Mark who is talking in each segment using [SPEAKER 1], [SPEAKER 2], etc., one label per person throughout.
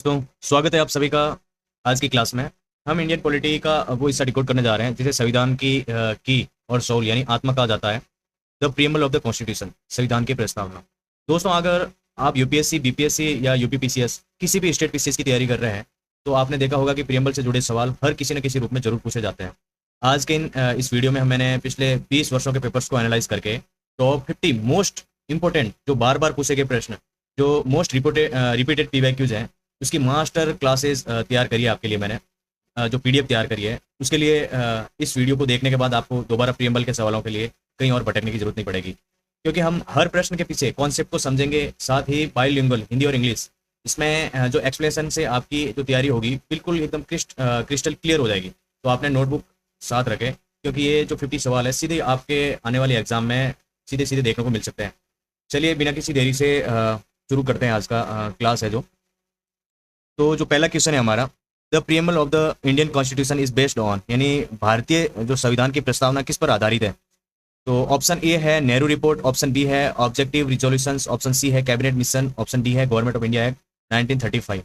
[SPEAKER 1] तो स्वागत है आप सभी का आज की क्लास में। हम इंडियन पॉलिटी का वो हिस्सा डिकोड करने जा रहे हैं जिसे संविधान की और सोल यानी आत्मा कहा जाता है। The preamble of the constitution, संविधान की प्रस्तावना। दोस्तों, अगर आप यूपीएससी, बीपीएससी या यूपीपीसीएस किसी भी स्टेट पीसीएस की तैयारी कर रहे हैं तो आपने देखा होगा कि प्रीएम्बल से जुड़े सवाल हर किसी न किसी रूप में जरूर पूछे जाते हैं। आज के इस वीडियो में मैंने पिछले 20 वर्षों के पेपर्स को एनालाइज करके टॉप 50 मोस्ट इंपॉर्टेंट जो बार बार पूछे गए प्रश्न, जो मोस्ट रिपीटेड पीवाईक्यूज हैं, उसकी मास्टर क्लासेस तैयार करी है आपके लिए मैंने। जो पीडीएफ तैयार करी है उसके लिए इस वीडियो को देखने के बाद आपको दोबारा प्रीएम्बल के सवालों के लिए कहीं और भटकने की जरूरत नहीं पड़ेगी, क्योंकि हम हर प्रश्न के पीछे कॉन्सेप्ट को समझेंगे, साथ ही बाइलिंगुअल हिंदी और इंग्लिश। इसमें जो एक्सप्लेनेशन से आपकी जो तैयारी होगी बिल्कुल एकदम क्रिस्टल क्लियर हो जाएगी। तो आपने नोटबुक साथ रखें, क्योंकि ये जो 50 सवाल है सीधे आपके आने वाले एग्जाम में सीधे सीधे देखने को मिल सकते हैं। चलिए बिना किसी देरी से शुरू करते हैं आज का क्लास है जो पहला क्वेश्चन है हमारा, the preamble of the Indian constitution is based on, यानी भारतीय जो संविधान की प्रस्तावना किस पर आधारित है। तो ऑप्शन ए है नेहरू रिपोर्ट, ऑप्शन बी है ऑब्जेक्टिव रिजोल्यूशंस, ऑप्शन सी है कैबिनेट मिशन, ऑप्शन डी है गवर्नमेंट ऑफ इंडिया एक्ट 1935।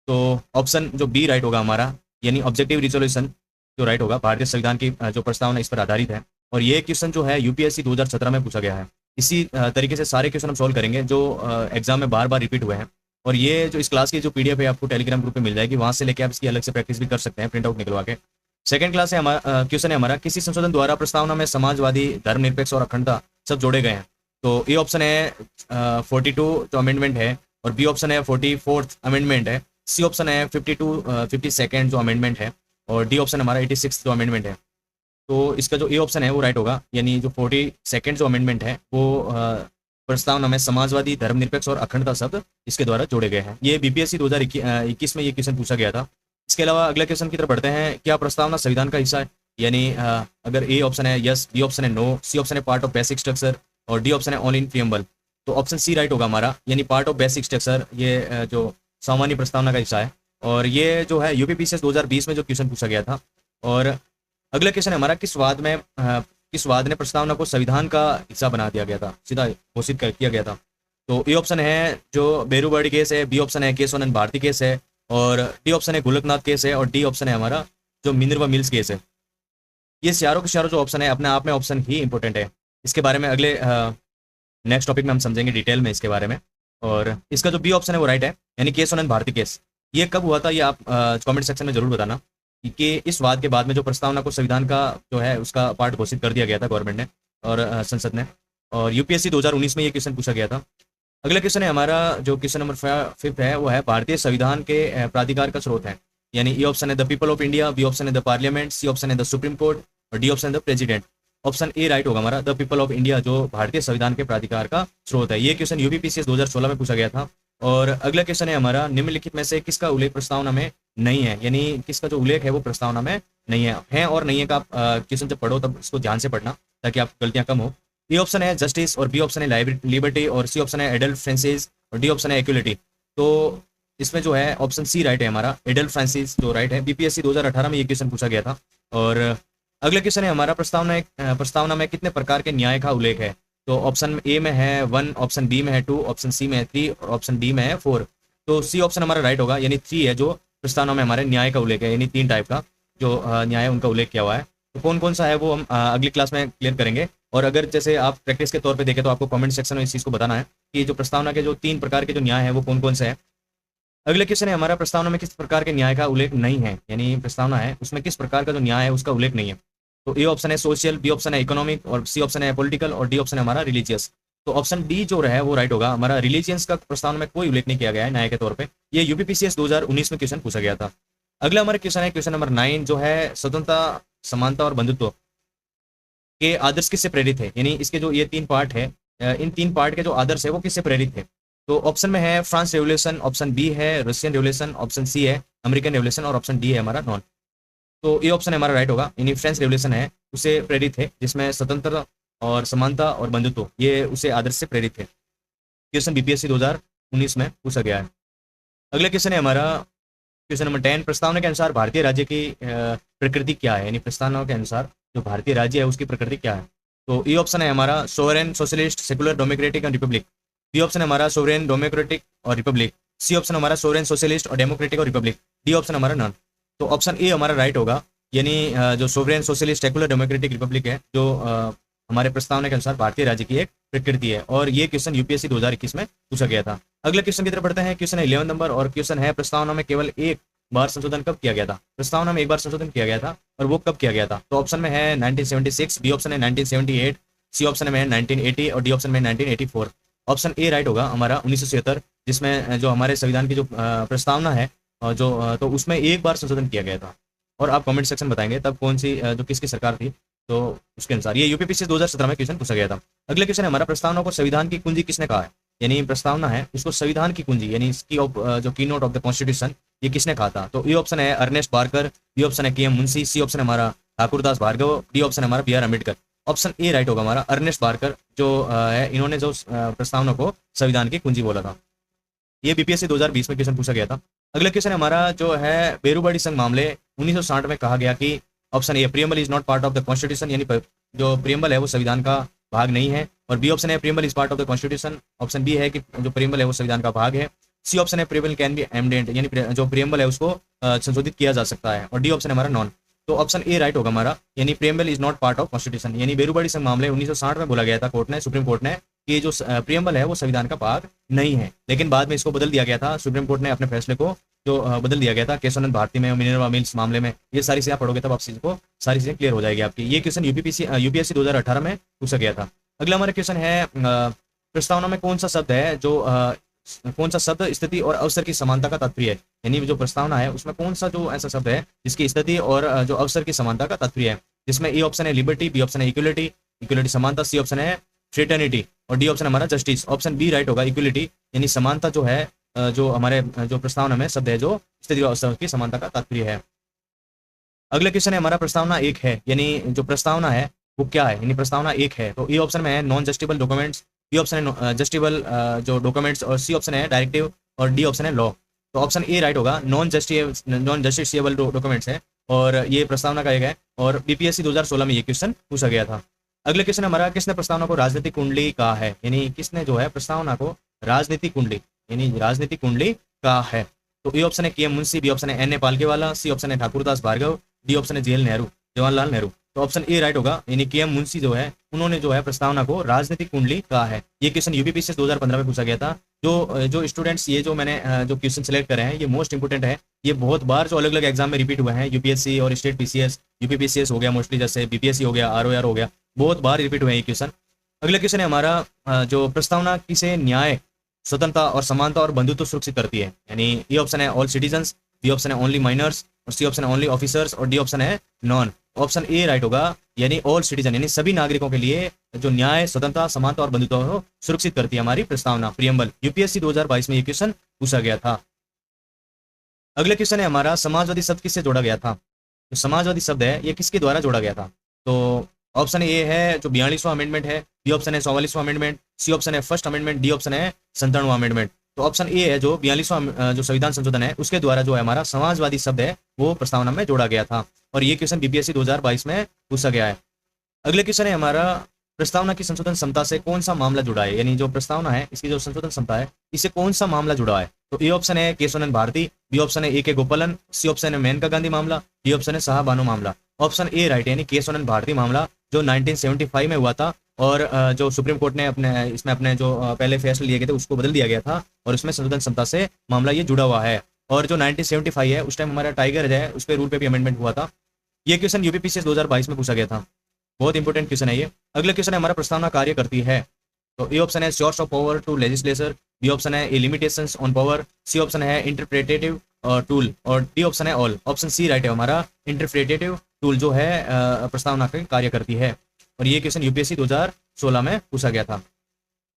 [SPEAKER 1] तो ऑप्शन जो बी राइट होगा हमारा, यानी ऑब्जेक्टिव रिजोल्यूशन जो राइट होगा, भारतीय संविधान की जो प्रस्तावना इस पर आधारित है। और ये क्वेश्चन जो है यूपीएससी 2017 में पूछा गया है। इसी तरीके से सारे क्वेश्चन हम सॉल्व करेंगे जो एग्जाम में बार बार रिपीट हुए हैं। और ये जो इस क्लास की जो पीडीएफ है आपको टेलीग्राम ग्रुप में मिल जाएगी, वहां से लेके आप इसकी अलग से प्रैक्टिस भी कर सकते हैं प्रिंट आउट निकलवा के। सेकंड क्लास है हमारा क्वेश्चन है हमारा, किसी संशोधन द्वारा प्रस्तावना में समाजवादी, धर्मनिरपेक्ष और अखंडता सब जोड़े गए हैं। तो ए ऑप्शन है 42 जो अमेंडमेंट है, और बी ऑप्शन है 44th अमेंडमेंट है, सी ऑप्शन है 52nd जो अमेंडमेंट है, और डी ऑप्शन हमारा 86 जो अमेंडमेंट है। तो इसका जो ए ऑप्शन है वो राइट होगा, यानी जो 42nd जो अमेंडमेंट है वो प्रस्तावना में समाजवादी, धर्मनिरपेक्ष और अखंडता शब्द इसके द्वारा जोड़े गए हैं। ये बीपीएससी 2021 में ये क्वेश्चन पूछा गया था। इसके अलावा अगले क्वेश्चन की तरफ बढ़ते हैं, क्या प्रस्तावना संविधान का हिस्सा है। यानी अगर ए ऑप्शन है यस, बी ऑप्शन है नो, सी ऑप्शन है पार्ट ऑफ बेसिक स्ट्रक्चर, और डी ऑप्शन है ऑल इन प्रीएम्बल। तो ऑप्शन सी राइट होगा हमारा, यानी पार्ट ऑफ बेसिक स्ट्रक्चर ये जो सामान्य प्रस्तावना का हिस्सा है। और ये जो है यूपीपीसीएस 2020 में जो क्वेश्चन पूछा गया था। और अगला क्वेश्चन है हमारा, किस वाद ने प्रस्तावना को संविधान का हिस्सा बना दिया गया था, सीधा घोषित कर किया गया था। तो ए ऑप्शन है जो बेरूबर्डी केस है, बी ऑप्शन है केशवानंद भारती केस है, और डी ऑप्शन है गोलकनाथ केस है, और डी ऑप्शन है हमारा जो मिनर्वा मिल्स केस है। ये चारों के चारों जो ऑप्शन है अपने आप में ऑप्शन ही इंपॉर्टेंट है। इसके बारे में अगले नेक्स्ट टॉपिक में हम समझेंगे डिटेल में इसके बारे में। और इसका जो बी ऑप्शन है वो राइट है, यानी केशवानंद भारती केस। ये कब हुआ था ये आप कमेंट सेक्शन में जरूर बताना, कि इस वाद के बाद में जो प्रस्तावना को संविधान का जो है उसका पार्ट घोषित कर दिया गया था गवर्नमेंट ने और संसद ने। और यूपीएससी 2019 में ये क्वेश्चन पूछा गया था। अगला क्वेश्चन है हमारा, जो क्वेश्चन नंबर 5 है वो है, भारतीय संविधान के प्राधिकार का स्रोत है। यानी ए ऑप्शन है the people of India, B option है द पार्लियामेंट, सी ऑप्शन है द सुप्रीम कोर्ट, और डी ऑप्शन है the president. Option A right होगा हमारा, द पीपल ऑफ इंडिया जो भारतीय संविधान के प्राधिकार का स्रोत है। ये क्वेश्चन यूपीपीसीएस 2016 में पूछा गया था। और अगला क्वेश्चन है हमारा, निम्नलिखित में से किसका उल्लेख प्रस्तावना में नहीं है, यानी किसका जो उल्लेख है वो प्रस्तावना में नहीं है और नहीं है का आप क्वेश्चन जब पढ़ो तब इसको ध्यान से पढ़ना ताकि आप गलतियां कम हो। ए ऑप्शन है जस्टिस, और बी ऑप्शन है लिबर्टी, और सी ऑप्शन है एडल्ट फ्रांसिस, और डी ऑप्शन है इक्वलिटी। तो इसमें जो है ऑप्शन सी राइट है हमारा, एडल्ट फ्रांसिस जो राइट है। बीपीएससी 2018 में ये क्वेश्चन पूछा गया था। और अगला क्वेश्चन है हमारा, प्रस्तावना में कितने प्रकार के न्याय का उल्लेख है। तो ऑप्शन ए में है 1, ऑप्शन बी में है 2, ऑप्शन सी में है 3, और ऑप्शन डी में है 4। तो सी ऑप्शन हमारा राइट होगा, यानी 3 है जो प्रस्तावना में हमारे न्याय का उल्लेख है, यानी 3 टाइप का जो न्याय है उनका उल्लेख किया हुआ है। तो कौन कौन सा है वो हम अगली क्लास में क्लियर करेंगे। और अगर जैसे आप प्रैक्टिस के तौर पे देखें तो आपको कमेंट सेक्शन में इस चीज़ को बताना है कि जो प्रस्तावना के जो 3 प्रकार के जो न्याय है वो कौन कौन से हैं। अगले क्वेश्चन है हमारा, प्रस्तावना में किस प्रकार के न्याय का उल्लेख नहीं है, यानी प्रस्तावना है उसमें किस प्रकार का जो न्याय है उसका उल्लेख नहीं है। तो ए ऑप्शन है सोशल, बी ऑप्शन है इकोनॉमिक, और सी ऑप्शन है पॉलिटिकल, और डी ऑप्शन है हमारा रिलीजियस। तो ऑप्शन डी जो है वो राइट होगा हमारा, रिलीजियंस का प्रस्तावना में कोई उल्लेख नहीं किया गया है न्याय के तौर पे। ये यूपीपीसीएस 2019 में क्वेश्चन पूछा गया था। अगला हमारा क्वेश्चन है क्वेश्चन नंबर 9, जो है स्वतंत्रता, समानता और बंधुत्व के आदर्श किससे प्रेरित है, यानी इसके जो ये 3 पार्ट है, इन 3 पार्ट के जो आदर्श है वो किससे प्रेरित है। तो ऑप्शन में है फ्रांस रेवोल्यूशन, ऑप्शन बी है रशियन रेवोल्यूशन, ऑप्शन सी है अमेरिकन रेवोल्यूशन, और ऑप्शन डी है हमारा नॉन। तो ये ऑप्शन हमारा राइट होगा, यानी फ्रेंच रेवोल्यूशन है उसे प्रेरित है, जिसमें स्वतंत्रता और समानता और बंधुत्व ये उसे आदर्श से प्रेरित है। क्वेश्चन बीपीएससी 2019 में पूछा गया है। अगला क्वेश्चन है हमारा क्वेश्चन नंबर 10, प्रस्तावना के अनुसार भारतीय राज्य की प्रकृति क्या है, यानी प्रस्तावना के अनुसार जो भारतीय राज्य है उसकी प्रकृति क्या है। तो ए ऑप्शन है हमारा sovereign, socialist, secular, democratic and republic. B option है हमारा सोवरेन, डेमोक्रेटिक और रिपब्लिक, सी ऑप्शन हमारा सोवरेन, सोशलिस्ट और डेमोक्रेटिक और रिपब्लिक, डी ऑप्शन हमारा नॉन। तो ऑप्शन ए हमारा राइट होगा, यानी जो sovereign, socialist, secular, democratic, republic है, जो हमारे प्रस्तावना के अनुसार भारतीय राज्य की एक प्रकृति है। और ये क्वेश्चन यूपीएससी 2021 में पूछा गया था। अगले क्वेश्चन की तरफ बढ़ते हैं। क्वेश्चन है 11 नंबर और क्वेश्चन है प्रस्तावना में केवल एक बार संशोधन कब किया गया था? प्रस्तावना में एक बार संशोधन किया गया था और वो कब किया गया था? तो ऑप्शन में है 1976, बी ऑप्शन है 1978, सी ऑप्शन में है 1980 और डी ऑप्शन में 1984। ऑप्शन ए राइट होगा हमारा 1977, जिसमें जो हमारे संविधान की जो प्रस्तावना है तो उसमें एक बार संशोधन किया गया था। और आप कमेंट सेक्शन बताएंगे तब कौन सी जो किसकी सरकार थी, तो उसके अनुसार ये यूपीपीसी 2017 में क्वेश्चन पूछा गया था। अगले क्वेश्चन है हमारा प्रस्तावना को संविधान की कुंजी किसने कहा है? यानी प्रस्तावना है उसको संविधान की कुंजी यानी इसकी जो की नोट ऑफ द कॉन्स्टिट्यूशन ये किसने कहा था? तो ए ऑप्शन है अर्नेस्ट बार्कर, बी ऑप्शन है के एम मुंशी, सी ऑप्शन है हमारा ठाकुरदास भार्गव, डी ऑप्शन है हमारा B R Ambedkar. Option A right होगा हमारा अर्नेस्ट बार्कर, जो है इन्होंने जो प्रस्तावना को संविधान की कुंजी बोला था। ये बीपीएससी 2020 में क्वेश्चन पूछा गया था। अगला क्वेश्चन हमारा जो है बेरूबाड़ी संघ मामले 1960 में कहा गया कि option A preamble is not part of the constitution, यानी जो प्रियम्बल है वो संविधान का भाग नहीं है। और बी ऑप्शन है preamble is part of the constitution. Option B है कि जो प्रियम्बल है वो संविधान का भाग है। सी ऑप्शन है प्रियम्बल कैन बी एमेंडेड, यानी जो प्रियम्बल है उसको संशोधित किया जा सकता है। और डी ऑप्शन है हमारा नॉन। तो ऑप्शन ए राइट होगा हमारा, यानी preamble is not part of constitution. यानी बेरूबाड़ी संघ मामले 1960 में बोला गया था कोर्ट ने, सुप्रीम कोर्ट ने, कि जो प्रियम्बल है वो संविधान का भाग नहीं है। लेकिन बाद में इसको बदल दिया गया था, सुप्रीम कोर्ट ने अपने फैसले को जो बदल दिया गया था केशवानंद भारती में, मिनर्वा मिल्स मामले में। ये सारी चीजें आप पढ़ोगे तब आप चीज को सारी चीजें क्लियर हो जाएगी आपकी। ये क्वेश्चन यूपीएससी 2018 में पूछा गया था। अगला हमारा क्वेश्चन है प्रस्तावना में कौन सा शब्द है जो कौन सा शब्द स्थिति और अवसर की समानता का तात्पर्य है? यानी जो प्रस्तावना है उसमें कौन सा जो ऐसा शब्द है जिसकी स्थिति और जो अवसर की समानता का तात्पर्य है? जिसमें ए ऑप्शन है लिबर्टी, बी ऑप्शन है इक्वलिटी, इक्वलिटी समानता, सी ऑप्शन है फ्रेटर्निटी और डी ऑप्शन हमारा जस्टिस। ऑप्शन बी राइट होगा इक्वलिटी, यानी समानता जो है जो हमारे जो प्रस्तावना में शब्द है जो स्थिति और अवसर की समानता का तात्पर्य है। अगला क्वेश्चन है हमारा प्रस्तावना एक है, यानी जो प्रस्तावना है वो क्या है? यानी प्रस्तावना एक है। तो ए ऑप्शन में है नॉन जस्टिबल डॉक्यूमेंट्स, बी ऑप्शन है जस्टिबल जो डॉक्यूमेंट्स और सी ऑप्शन है डायरेक्टिव और डी ऑप्शन है लॉ। तो ऑप्शन ए राइट होगा, नॉन जस्टिसेबल डॉक्यूमेंट्स है और ये प्रस्तावना का एक है। और बीपीएससी 2016 में ये क्वेश्चन पूछा गया था। अगला क्वेश्चन हमारा किसने प्रस्तावना को राजनीतिक कुंडली कहा है? यानी किसने जो है प्रस्तावना को राजनीतिक कुंडली यानी राजनीतिक कुंडली कहा है? तो ए ऑप्शन है के एम मुंशी, बी ऑप्शन है एन ए पालकेवाला, सी ऑप्शन है ठाकुरदास भार्गव, डी ऑप्शन है जवाहरलाल नेहरू। तो ऑप्शन ए राइट होगा, यानी के एम मुंशी जो है उन्होंने जो है प्रस्तावना को राजनीतिक कुंडली कहा है। ये क्वेश्चन यूपीपीसी 2015 में पूछा गया था। जो स्टूडेंट्स ये जो मैंने जो क्वेश्चन सेलेक्ट करे हैं ये मोस्ट इंपोर्टेंट है। ये बहुत बार जो अलग अलग एग्जाम में रिपीट हुए हैं, यूपीएससी और स्टेट पीसीएस, यूपीपीसीएस हो गया मोस्टली, जैसे बीपीएससी हो गया, आरओआर हो गया, बहुत बार रिपीट हुए हैं ये क्वेश्चन। अगला क्वेश्चन है हमारा जो प्रस्तावना किसे न्याय, स्वतंत्रता और समानता और बंधुत्व सुरक्षित करती है? यानी ए ऑप्शन है ऑल सिटीजन्स, बी ऑप्शन है ओनली माइनर्स और सी ऑप्शन है ओनली ऑफिसर्स और डी ऑप्शन है नॉन। ऑप्शन ए राइट होगा, यानी ऑल सिटीजन यानी सभी नागरिकों के लिए जो न्याय, स्वतंत्रता, समानता और बंधुत्व को सुरक्षित करती है हमारी प्रस्तावना प्रियम्बल। यूपीएससी 2022 में ये क्वेश्चन पूछा गया था। अगला क्वेश्चन है हमारा समाजवादी शब्द किससे जोड़ा गया था? तो समाजवादी शब्द है ये किसके द्वारा जोड़ा गया था? तो ऑप्शन ए है जो 42वां अमेंडमेंट है, बी ऑप्शन है 44वां अमेंडमेंट, सी ऑप्शन है फर्स्ट अमेंडमेंट, डी ऑप्शन है 57वां अमेंडमेंट। तो ऑप्शन ए है जो 42वां जो संविधान संशोधन है उसके द्वारा जो है हमारा समाजवादी शब्द है वो प्रस्तावना में जोड़ा गया था। और ये क्वेश्चन बीपीएससी 2022 में पूछा गया है। अगले क्वेश्चन है हमारा प्रस्तावना की संशोधन क्षमता से कौन सा मामला जुड़ा है? यानी जो प्रस्तावना है इसकी जो संशोधन क्षमता है इससे कौन सा मामला जुड़ा है? तो ए ऑप्शन है केशवानंद भारती, बी ऑप्शन है ए के गोपालन, सी ऑप्शन है मेनका गांधी मामला, डी ऑप्शन है शाहबानो मामला। ऑप्शन ए राइट, यानी केशवानंद भारती मामला जो 1975 में हुआ था और जो सुप्रीम कोर्ट ने अपने जो पहले फैसले लिए गए थे उसको बदल दिया गया था और उसमें संशोधन क्षमता से मामला ये जुड़ा हुआ है। और जो 1975 है उस टाइम हमारा टाइगर है उस पर रूल पे भी अमेंडमेंट हुआ था। ये क्वेश्चन यूपीपीसी 2022 में पूछा गया था, बहुत इंपॉर्टेंट क्वेश्चन है ये। अगला क्वेश्चन है हमारा प्रस्तावना कार्य करती है। तो ए ऑप्शन है source of power to legislature, B option है A limitations on power, C option है इंटरप्रेटेटिव टूल और डी ऑप्शन है ऑल। ऑप्शन सी राइट है हमारा, इंटरप्रेटेटिव टूल जो है प्रस्तावना का कार्य करती है। और ये क्वेश्चन यूपीएससी 2016 में पूछा गया था।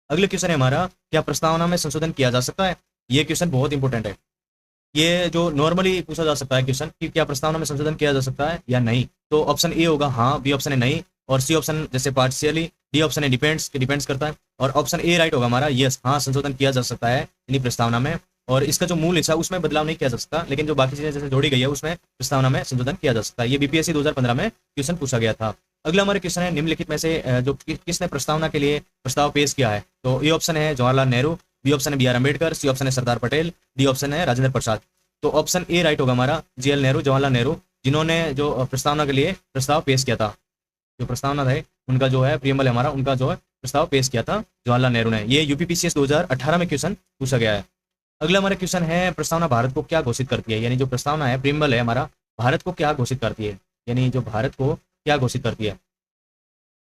[SPEAKER 1] अगले क्वेश्चन है हमारा क्या प्रस्तावना में संशोधन किया जा सकता है? ये क्वेश्चन बहुत इंपॉर्टेंट है। ये जो नॉर्मली पूछा जा सकता है क्वेश्चन कि क्या प्रस्तावना में संशोधन किया जा सकता है या नहीं। तो ऑप्शन ए होगा हाँ, बी ऑप्शन है नहीं और सी ऑप्शन जैसे पार्शियली, डी ऑप्शन है डिपेंड्स करता है और ऑप्शन ए राइट होगा हमारा यस, हाँ संशोधन किया जा सकता है यानी प्रस्तावना में। और इसका जो मूल हिस्सा उसमें बदलाव नहीं किया जा सकता, लेकिन जो बाकी चीजें जैसे जोड़ी गई है उसमें प्रस्तावना में संशोधन किया जा सकता है। ये बीपीएससी 2015 में क्वेश्चन पूछा गया था। अगला हमारे क्वेश्चन है निम्नलिखित में से जो किसने प्रस्तावना के लिए प्रस्ताव पेश किया है? तो ए ऑप्शन है जवाहरलाल नेहरू, बी ऑप्शन है B R Ambedkar, C option है सरदार पटेल, डी ऑप्शन है राजेंद्र प्रसाद। तो ऑप्शन ए राइट होगा हमारा, JL नेहरू, जवाहरलाल नेहरू, जिन्होंने जो प्रस्तावना के लिए प्रस्ताव पेश किया था, जो प्रस्तावना है उनका जो है प्रियम्बल है हमारा, उनका जो है प्रस्ताव पेश किया था जवाहरलाल नेहरू ने। ये यूपीपीसीएस 2018 में क्वेश्चन पूछा गया है। अगला हमारा क्वेश्चन है, प्रस्तावना भारत को क्या घोषित करती है, यानी जो प्रस्तावना है प्रियम्बल है हमारा, भारत को क्या घोषित करती है, यानी जो भारत को क्या घोषित करती है।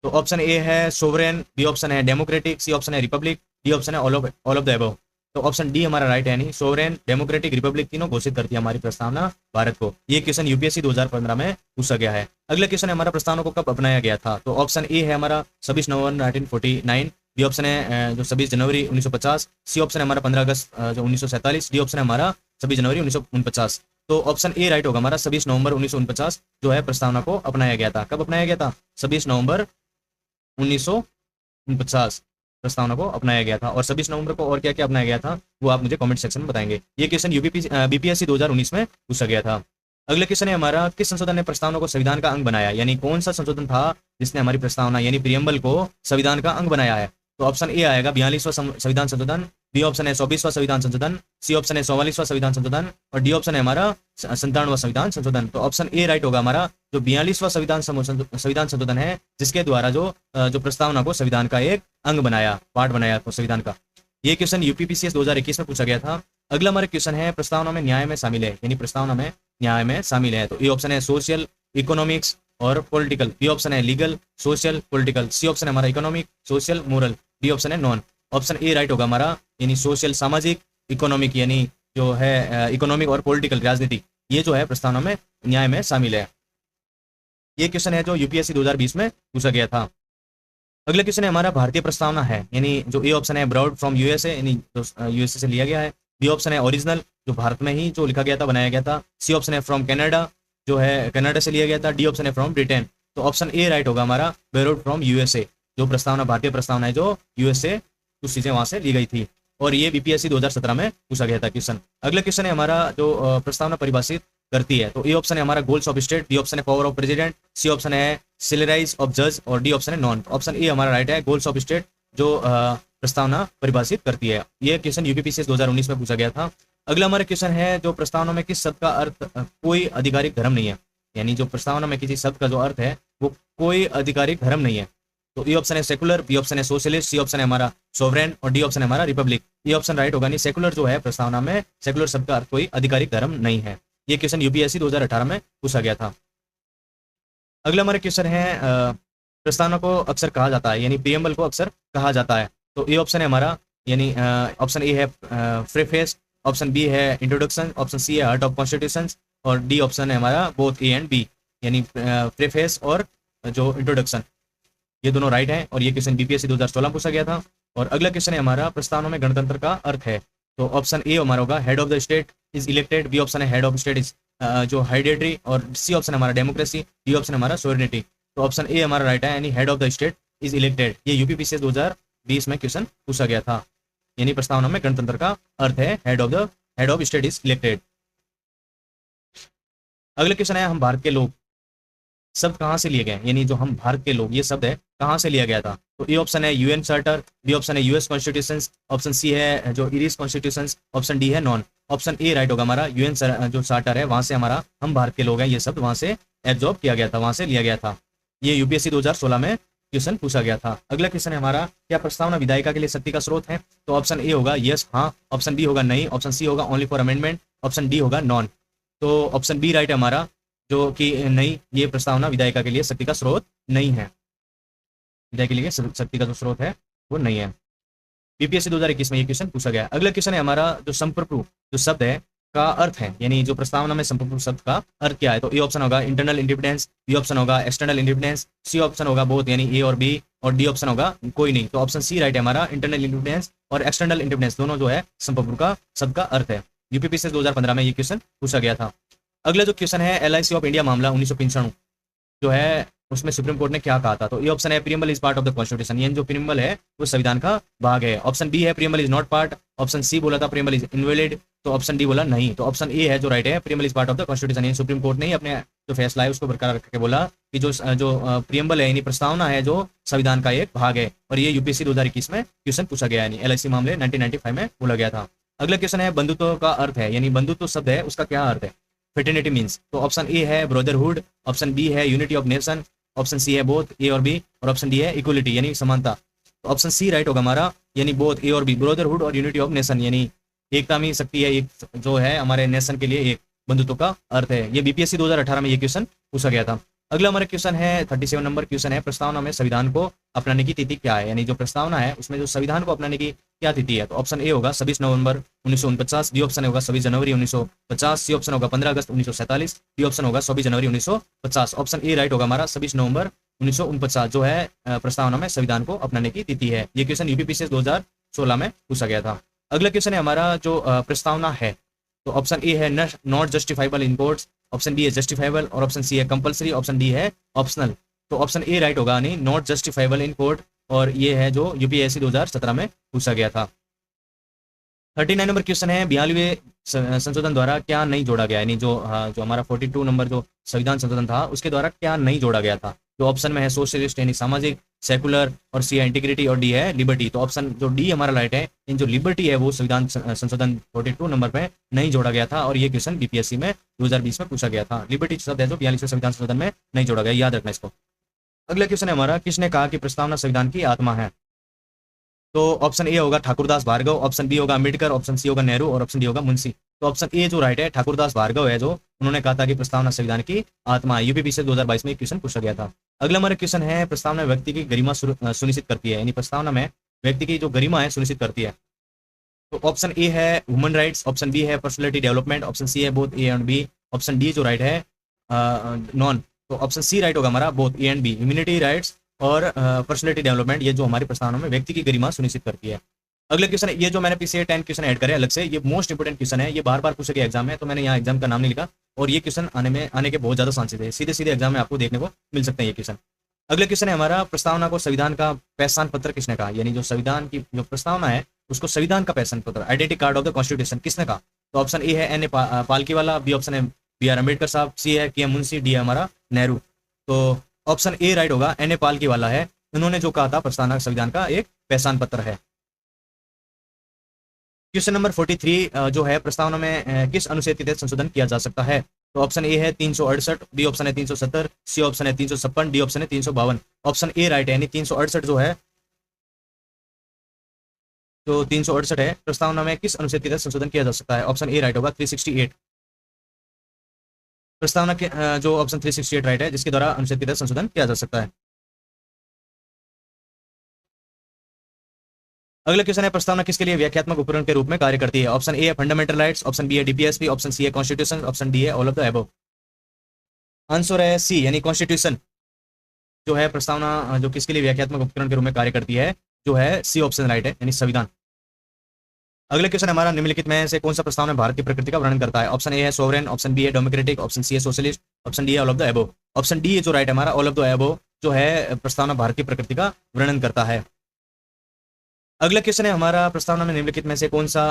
[SPEAKER 1] तो ऑप्शन ए है सोवरेन, बी ऑप्शन है डेमोक्रेटिक, सी ऑप्शन है रिपब्लिक, डी ऑप्शन है ऑल ऑफ द अबव। तो ऑप्शन डी हमारा राइट है, यानी सोवरेन, डेमोक्रेटिक, रिपब्लिक तीनों घोषित करती है हमारी प्रस्तावना भारत को। ये क्वेश्चन यूपीएससी 2015 में पूछा गया है। अगला क्वेश्चन है हमारा, प्रस्तावना को कब अपनाया गया था। तो ऑप्शन ए है हमारा 26 नवंबर 1949, बी ऑप्शन है जो 26 जनवरी 1950, सी ऑप्शन है हमारा 15 अगस्त जो 1947, डी ऑप्शन है हमारा 26 जनवरी 1949। तो ऑप्शन ए राइट होगा हमारा, 26 नवंबर 1949 जो है प्रस्तावना को अपनाया गया था। कब अपनाया गया था, 26 नवंबर 1949 प्रस्तावना को अपनाया गया था। और 26 नवंबर को और क्या क्या अपनाया गया था वो आप मुझे कमेंट सेक्शन में बताएंगे। ये क्वेश्चन बीपीएससी 2019 में पूछा गया था। अगला क्वेश्चन है हमारा, किस संशोधन ने प्रस्तावना को संविधान का अंग बनाया, यानी कौन सा संशोधन था जिसने हमारी प्रस्तावना यानी प्रियम्बल को संविधान का अंग बनाया है। तो ऑप्शन ए आएगा 42वां संविधान संशोधन, बी ऑप्शन है 24वां संविधान संशोधन, सी ऑप्शन है 44वां संविधान संशोधन, और डी ऑप्शन है हमारा 57वां संविधान संशोधन। तो ऑप्शन ए राइट होगा हमारा, जो 42वां संविधान संशोधन है, जिसके द्वारा जो प्रस्तावना को संविधान का एक अंग बनाया, पार्ट बनाया संविधान का। ये क्वेश्चन यूपीपीसीएस 2021 में पूछा गया था। अगला हमारा क्वेश्चन है, प्रस्तावना में न्याय में शामिल है, यानी प्रस्तावना में न्याय में शामिल है। तो ए ऑप्शन है सोशल, इकोनॉमिक्स और पॉलिटिकल, बी ऑप्शन है legal, social, political, C option है हमारा economic, social, moral, D option है नॉन। ऑप्शन ए राइट होगा हमारा, यानी सोशल सामाजिक, इकोनॉमिक यानी जो है इकोनॉमिक और पॉलिटिकल राजनीति, ये जो है प्रस्तावना में न्याय में शामिल है। ये क्वेश्चन है जो यूपीएससी 2020 में पूछा गया था। अगला क्वेश्चन है हमारा, भारतीय प्रस्तावना है, यानी जो ए ऑप्शन है ब्रॉड फ्रॉम यूएसए, यानी जो यूएसए से लिया गया है, बी ऑप्शन है ओरिजिनल, जो भारत में ही जो लिखा गया था, बनाया गया था, सी ऑप्शन है फ्रॉम कनाडा, जो है कनाडा से लिया गया था, डी ऑप्शन है फ्रॉम ब्रिटेन। तो ऑप्शन ए राइट होगा हमारा, बोरोड फ्रॉम यूएसए, जो प्रस्तावना भारतीय प्रस्तावना है जो यूएसए कुछ चीजें वहां से ली गई थी। और ये बीपीएससी 2017 में पूछा गया था क्वेश्चन। अगला क्वेश्चन है हमारा, जो प्रस्तावना परिभाषित करती है। तो ए ऑप्शन है हमारा goals of state, B option है power of president, C option है सिलेराइज ऑफ जज, और डी ऑप्शन है नॉन। ऑप्शन ए हमारा राइट है, गोल्स ऑफ स्टेट जो प्रस्तावना परिभाषित करती है। ये क्वेश्चन यूपीपीसीएस 2019 में पूछा गया था। अगला हमारा क्वेश्चन है, जो प्रस्तावना में किस शब्द का अर्थ कोई आधिकारिक धर्म नहीं है, यानी जो प्रस्तावना में किसी शब्द का जो अर्थ है वो कोई आधिकारिक धर्म नहीं है। तो ए ऑप्शन है सेकुलर, बी ऑप्शन है सोशलिस्ट, सी ऑप्शन है हमारा सोवरेन, और डी ऑप्शन है हमारा रिपब्लिक। ये ऑप्शन राइट होगा, नहीं सेकुलर जो है प्रस्तावना में सेकुलर शब्द का अर्थ कोई आधिकारिक धर्म नहीं है। ये क्वेश्चन यूपीएससी 2018 में पूछा गया था। अगला हमारा क्वेश्चन है, प्रस्तावना को अक्सर कहा जाता है, यानी प्रियम्बल को अक्सर कहा जाता है। तो ए ऑप्शन है हमारा, यानी ऑप्शन ए है प्रेफेस, ऑप्शन बी है इंट्रोडक्शन, ऑप्शन सी है हार्ट ऑफ कॉन्स्टिट्यूशन, और डी ऑप्शन है हमारा बोथ ए एंड बी, यानी प्रेफेस और जो इंट्रोडक्शन, ये दोनों राइट हैं। और ये क्वेश्चन बीपीएससी 2016 पूछा गया था। और अगला क्वेश्चन है हमारा, प्रस्तावना में गणतंत्र का अर्थ है। तो ऑप्शन ए हमारा होगा head of the state is elected, B option है हेड ऑफ स्टेट इज जो हाइडेटरी, और सी ऑप्शन हमारा डेमोक्रेसी, डी ऑप्शन हमारा सोवरेनिटी। तो ऑप्शन ए हमारा राइट है, यानी head of the state is elected. ये यूपीपीसीएस 2020 में क्वेश्चन पूछा गया था, यानी प्रस्तावना में गणतंत्र का अर्थ है head of state is elected. अगला क्वेश्चन है, हम भारत के लोग शब्द कहाँ से लिए गए, यानी जो हम भारत के लोग ये शब्द है कहाँ से लिया गया था। तो ए ऑप्शन है यूएन चार्टर, बी ऑप्शन है यूएस कॉन्स्टिट्यूशन, ऑप्शन सी है जो इरिस कॉन्स्टिट्यूशन, ऑप्शन डी है नॉन। ऑप्शन ए राइट होगा हमारा, यूएन जो चार्टर है वहां से हमारा हम भारत के लोग हैं ये शब्द वहां से एब्जॉर्ब किया गया था, वहां से लिया गया था। ये यूपीएससी 2016 में क्वेश्चन पूछा गया था। अगला क्वेश्चन है हमारा, क्या प्रस्तावना विधायिका के लिए शक्ति का स्रोत है। तो ऑप्शन ए होगा यस हाँ, ऑप्शन बी होगा नहीं, ऑप्शन सी होगा only for amendment, option D होगा नॉन। तो ऑप्शन बी राइट है हमारा, जो कि नहीं, ये प्रस्तावना विधायिका के लिए शक्ति का स्रोत नहीं है, विधायिका के लिए शक्ति का जो स्रोत है वो नहीं है। बीपीएससी 2021 में ये क्वेश्चन पूछा गया। अगला क्वेश्चन है हमारा, जो संप्रभु जो शब्द है का अर्थ है, यानी जो प्रस्तावना में संप्रभु शब्द का अर्थ क्या है। तो ए ऑप्शन होगा इंटरनल इंडिपेंडेंस, बी ऑप्शन होगा एक्सटर्नल इंडिपेंडेंस, सी ऑप्शन होगा बोथ यानी ए और बी, और डी ऑप्शन होगा कोई नहीं। तो ऑप्शन सी राइट है हमारा, इंटरनल इंडिपेंडेंस और एक्सटर्नल इंडिपेंडेंस दोनों जो है संप्रभु का शब्द का अर्थ है। यूपीपीसीएस 2015 में ये क्वेश्चन पूछा गया था। अगला जो क्वेश्चन है, LIC ऑफ इंडिया मामला 1995 जो है उसमें सुप्रीम कोर्ट ने क्या कहा था। तो ये ऑप्शन है preamble is part of the constitution, यानी जो प्रीएम्बल है वो संविधान का भाग है। ऑप्शन बी है preamble is not part, option C बोला था प्रीएम्बल इज इनवैलिड, तो ऑप्शन डी बोला नहीं। तो ऑप्शन ए है जो राइट है, preamble is part of the constitution, यानी सुप्रीम कोर्ट ने ही अपने जो फैसला है उसको बरकरार रख के बोला कि जो प्रियम्बल है यानी प्रस्तावना है जो संविधान का एक भाग है, और ये यूपीएससी 2021 में क्वेश्चन पूछा गया, यानी एलआईसी मामले 1995 में बोला गया था। अगला क्वेश्चन है बंधुत्व का अर्थ है, यानी बंधुत्व शब्द है उसका क्या अर्थ है। फ्रेटर्निटी मीन्स, तो ऑप्शन ए है ब्रदरहुड, ऑप्शन बी है unity of nation, option C है बोथ ए और बी, और ऑप्शन डी है इक्वलिटी यानी समानता। तो ऑप्शन सी राइट होगा हमारा, यानी बोथ ए और बी, ब्रदरहुड और यूनिटी ऑफ नेशन, यानी एकता में शक्ति है, एक जो है हमारे नेशन के लिए एक बंधुत्व का अर्थ है। ये बीपीएससी 2018 में ये क्वेश्चन पूछा गया था। अगला हमारा क्वेश्चन है 37 नंबर क्वेश्चन है, प्रस्तावना में संविधान को अपनाने की तिथि क्या है, यानी जो प्रस्तावना है उसमें जो संविधान को अपनाने की क्या तिथि है। तो ऑप्शन ए होगा 26 नवंबर 1949, बी ऑप्शन होगा 26 जनवरी 1950, सी ऑप्शन होगा 15 अगस्त 1947, डी ऑप्शन होगा 24 जनवरी 1950। ऑप्शन ए राइट होगा हमारा 26 नवंबर 1949 जो है प्रस्तावना में संविधान को अपनाने की तिथि है। ये क्वेश्चन यूपीपीएससी 2016 में पूछा गया था। अगला क्वेश्चन है हमारा जो प्रस्तावना है, तो ऑप्शन ए है not justifiable in courts, option B है जस्टिफाइबल, और ऑप्शन सी है कंपलसरी, ऑप्शन डी है ऑप्शनल। तो ऑप्शन ए राइट होगा, नहीं नॉट जस्टिफाइबल इन कोर्ट, और ये है जो यूपीएससी 2017 में पूछा गया था। 39 नंबर क्वेश्चन है 42वें संशोधन द्वारा क्या नहीं जोड़ा गया, यानी जो हमारा 42 नंबर जो संविधान संशोधन था उसके द्वारा क्या नहीं जोड़ा गया था। जो ऑप्शन में है सोशलिस्ट यानी सामाजिक, सेकुलर, और सी है इंटीग्रिटी, और डी है लिबर्टी। तो ऑप्शन जो डी हमारा राइट है, इन जो लिबर्टी है वो संविधान संशोधन 42 नंबर पे नहीं जोड़ा गया था, और ये क्वेश्चन बीपीएससी में 2020 में पूछा गया था। लिबर्टी शब्द है जो 42वें संविधान संशोधन में नहीं जोड़ा गया, याद रखना इसको। अगला क्वेश्चन है हमारा, किसने कहा कि प्रस्तावना संविधान की आत्मा है। तो ऑप्शन ए होगा ठाकुरदास भार्गव, ऑप्शन बी होगा अम्बेडकर, ऑप्शन सी होगा नेहरू, और ऑप्शन डी होगा मुंशी। तो ऑप्शन ए जो राइट है ठाकुरदास भार्गव है, जो उन्होंने कहा था कि प्रस्तावना संविधान की आत्मा है। यूपीपीएससी 2022 में क्वेश्चन पूछा गया था। अगला हमारा क्वेश्चन है प्रस्तावना व्यक्ति की गरिमा सुनिश्चित करती है, यानी प्रस्तावना में व्यक्ति की जो गरिमा है सुनिश्चित करती है। तो ऑप्शन ए है ह्यूमन राइट्स, ऑप्शन बी है पर्सनैलिटी डेवलपमेंट, ऑप्शन सी है both A and B, option D जो राइट है नॉन। तो ऑप्शन सी राइट होगा हमारा both A and B, humanity rights और पर्सनैलिटी डेवलपमेंट, ये जो हमारी प्रस्तावना में व्यक्ति की गरिमा सुनिश्चित करती है। अगला क्वेश्चन है, ये जो मैंने पीछे 10 क्वेश्चन ऐड करे अलग से, ये मोस्ट इंपोर्टेंट क्वेश्चन है, ये बार बार पूछे गए एग्जाम में, तो मैंने यहाँ एग्जाम का नाम नहीं लिखा, और ये क्वेश्चन आने के बहुत ज्यादा चांसेस है, सीधे सीधे एग्जाम में आपको देखने को मिल सकते हैं ये क्वेश्चन। अगला क्वेश्चन है हमारा, प्रस्तावना को संविधान का पहचान पत्र किसने कहा, यानी जो संविधान की जो प्रस्तावना है उसको संविधान का पहचान पत्र, identity card of the constitution किसने कहा। तो ऑप्शन ए है एन पालकीवाला, बी ऑप्शन है बी आर अम्बेडकर साहब, सी है के एम मुंशी, डी है हमारा नेहरू। तो ऑप्शन ए राइट होगा, एन पालकीवाला है, उन्होंने जो कहा था प्रस्तावना संविधान का एक पहचान पत्र है। क्वेश्चन नंबर 43 जो है प्रस्तावना में किस अनुच्छेद के तहत संशोधन किया जा सकता है। तो ऑप्शन ए है 368, बी ऑप्शन है 370, सी ऑप्शन है 356, डी ऑप्शन है 352। ऑप्शन ए राइट है, यानी 368 जो है, जो 368 है प्रस्तावना में किस अनुच्छेद के तहत संशोधन किया जा सकता है। ऑप्शन ए राइट होगा 368, प्रस्तावना के जो ऑप्शन 368 राइट है जिसके द्वारा अनुच्छेद के तहत संशोधन किया जा सकता है। अगला क्वेश्चन है, प्रस्तावना किसके लिए व्याख्यात्मक उपकरण के रूप में कार्य करती है। ऑप्शन ए है फंडामेंटल राइट्स, ऑप्शन बी है डीपीएसपी, ऑप्शन सी है कॉन्स्टिट्यूशन, ऑप्शन डी है all of the above. Answer है सी, यानी कॉन्स्टिट्यूशन जो है प्रस्तावना जो किसके लिए व्याख्यात्मक उपकरण के रूप में कार्य करती है, जो है सी ऑप्शन राइट है, यानी संविधान। अगला क्वेश्चन हमारा, निम्नलिखित में से कौन सा प्रस्तावना भारत की प्रकृति का वर्णन करता है। ऑप्शन ए है सोवरेन, ऑप्शन बी है डेमोक्रेटिक, ऑप्शन सी है सोशलिस्ट, ऑप्शन डी है all of the above. Option D जो राइट है हमारा ऑल ऑफ द अबव जो है प्रस्तावना भारत की प्रकृति का वर्णन करता है। अगला क्वेश्चन है हमारा, प्रस्तावना में निम्नलिखित में से कौन सा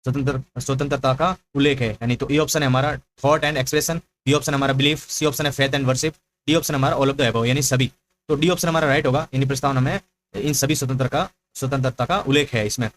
[SPEAKER 1] स्वतंत्रता का उल्लेख है। यानी तो ए ऑप्शन है हमारा thought and expression, B option हमारा बिलीफ, सी ऑप्शन है faith and worship, D option हमारा ऑल ऑफ द अबव यानी सभी। तो डी ऑप्शन हमारा राइट होगा, यानी प्रस्तावना में इन सभी स्वतंत्रता का उल्लेख है इसमें।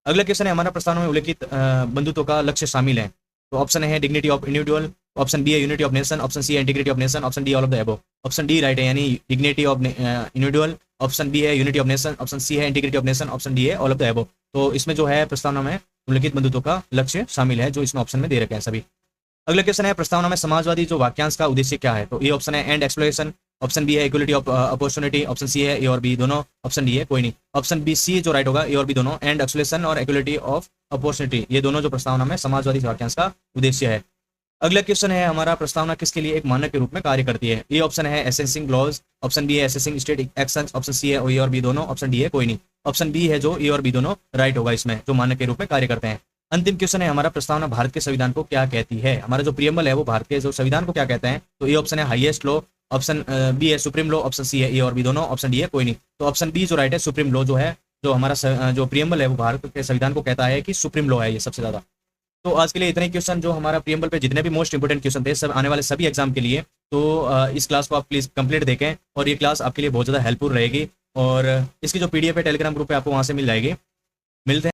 [SPEAKER 1] अगला क्वेश्चन है हमारा, प्रस्तावना में उल्लेखित बंधुत्व का लक्ष्य शामिल है। तो ऑप्शन है dignity of individual, option B है unity of nation, option C है integrity of nation, option D all of the above. Option D right है, यानी dignity of individual, option B है unity of nation, option C है integrity of nation, option D है all of the above. तो इसमें जो है प्रस्तावना में उल्लेखित बंधुत्व का लक्ष्य शामिल है, जो इसमें ऑप्शन में दे रखे हैं सभी। अगला क्वेश्चन है, प्रस्तावना में समाजवादी जो वाक्यांश का उद्देश्य क्या है। तो ए ऑप्शन है एंड एक्सप्लोरेशन, ऑप्शन बी है equality of opportunity, option C है ए और बी दोनों, ऑप्शन डी है कोई नहीं। ऑप्शन बी सी जो राइट होगा, ए और बी दोनों, एंड एक्सप्लोरेशन और इक्वलिटी ऑफ अपॉर्चुनिटी ये दोनों जो प्रस्तावना में समाजवादी वाक्यांश का उद्देश्य है। अगला क्वेश्चन है हमारा, प्रस्तावना किसके लिए एक मानक के रूप में कार्य करती है। ए ऑप्शन है असेसिंग लॉज, ऑप्शन बी है assessing state actions, option C है ए और बी दोनों, ऑप्शन डी है कोई नहीं। ऑप्शन बी है जो ए और बी दोनों राइट होगा इसमें, जो मानक के रूप में कार्य करते हैं। अंतिम क्वेश्चन है हमारा, प्रस्तावना भारत के संविधान को क्या कहती है। हमारा जो प्रियम्बल है वो भारत के जो संविधान को क्या कहते हैं। तो ए ऑप्शन है हाईएस्ट लॉ, ऑप्शन बी है सुप्रीम लॉ, ऑप्शन सी है ए और बी दोनों, ऑप्शन डी है कोई नहीं। तो ऑप्शन बी जो राइट है सुप्रीम लॉ जो है, जो हमारा जो प्रियम्बल है वो भारत के संविधान को कहता है कि सुप्रीम लॉ है ये सबसे ज्यादा। तो आज के लिए इतने क्वेश्चन जो हमारा प्रियम्बल पे जितने भी मोस्ट इंपोर्टेंट क्वेश्चन थे सब आने वाले सभी एग्जाम के लिए तो इस क्लास को आप प्लीज़ कंप्लीट देखें, और ये क्लास आपके लिए बहुत ज़्यादा हेल्पफुल रहेगी। और इसकी जो पीडीएफ है टेलीग्राम ग्रुप पे आपको वहाँ से मिल जाएगी। मिलते हैं।